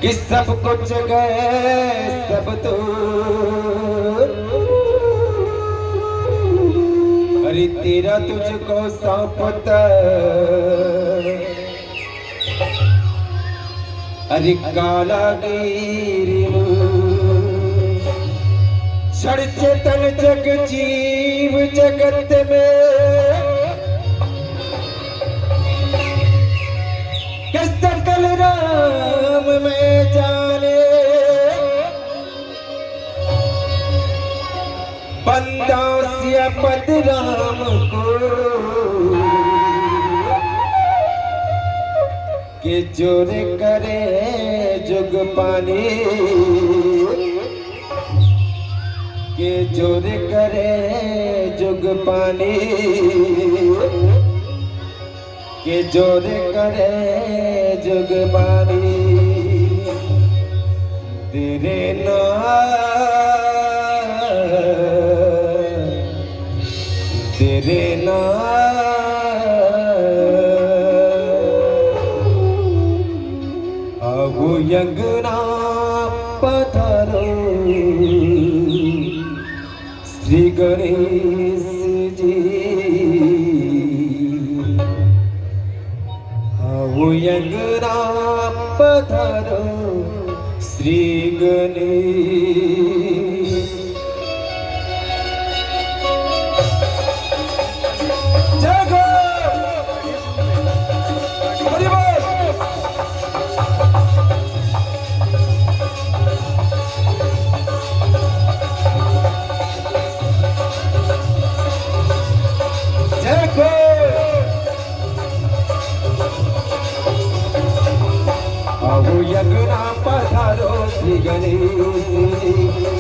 कि सब कुछ गए सब तो अरे तेरा तुझको सौंपता अरे काला गिरी क्षण चेतन जग जीव जगत में कि सकल राम में जाने बंदा सिया पद राम को कि जोर करे जुग पानी के जोर करे जुग पानी के जोर करे जुग पानी तेरे ना अब यंगना पधारो श्री गणेश जी अब यंगना पधारो श्री गणेश आओ यज्ञना पधारो श्री गणेश जी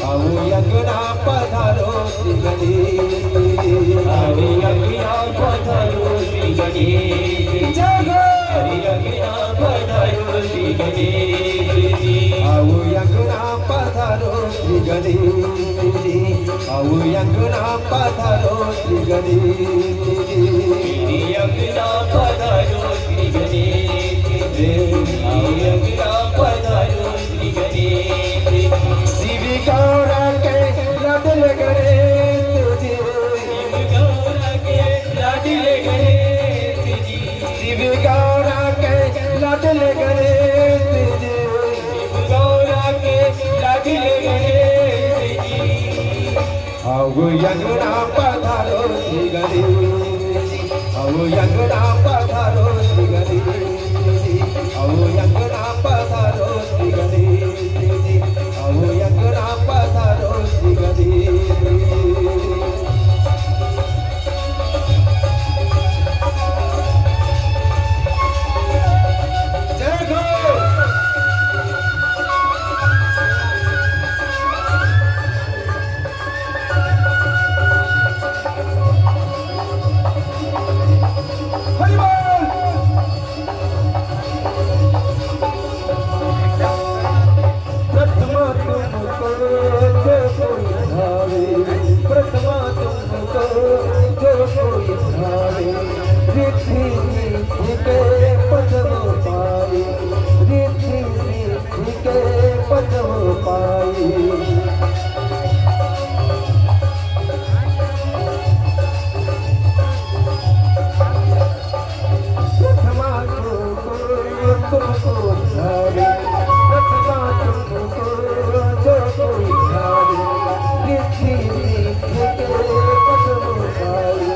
आओ यज्ञना पधारो श्री गणेश जी हरि यज्ञना पधारो श्री गणेश जगो हरि यज्ञना पधारो श्री गणेश जी आओ यज्ञना पधारो श्री गणेश जी आओ यज्ञना पधारो श्री गणेश जी हरि यज्ञना पधारो श्री गणेश जी आओ यज्ञना पधारो श्री गणेश जी शिव गौरा के लाडल गणेश जी शिव गौरा के लाडल गणेश जी शिव गौरा के लाडल गणेश जी शिव गौरा के लाडल गणेश जी आओ यज्ञना पधारो श्री गणेश जी आओ यज्ञना पधारो श्री गणेश जी आओ यज्ञना पधारो श्री गणेश जी आओ यज्ञना पधारो श्री गणेश जय हो हरि बोल प्रथमा तुमको जो कोई भावे प्रथमा तुमको जो कोई भावे रिद्धि सिद्धि के पदम पाए रिद्धि सिद्धि के पदम पाए प्रथमा तुमको धारे प्रथमा तुमको जो कोई धारे रिद्धि सिद्धि के पदम पाए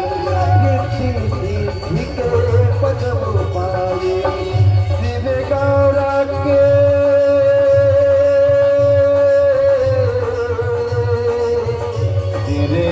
रिद्धि सिद्धि के पदम पाए शिव गौरा के तेरे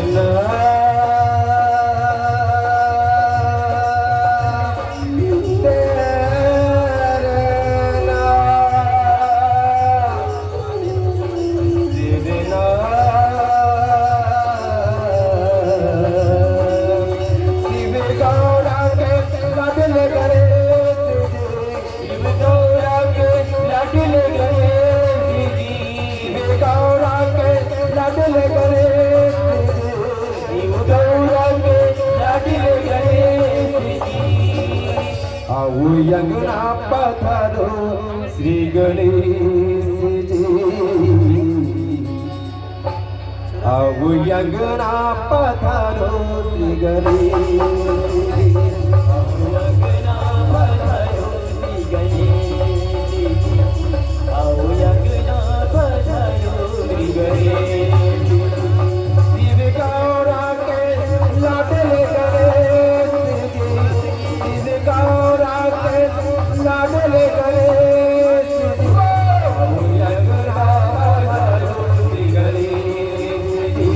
आओ आऊ यंगना पधारो श्री गणेशजी आऊ यंगना पधारो श्री गणेशजी अंगना पधारो श्री गणेश आओ अंगना पधारो श्री गणेश शिव गौरा के लाडले गणेश जी शिव गौरा के लाडले गणेश जी आऊ यंगना पधारो श्री गणेश जी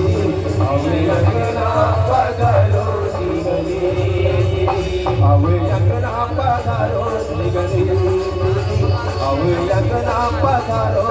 आऊ यंगना पधारो श्री गणेश आऊ यंगना पधारो श्री गणेश आऊ यंगना पधारो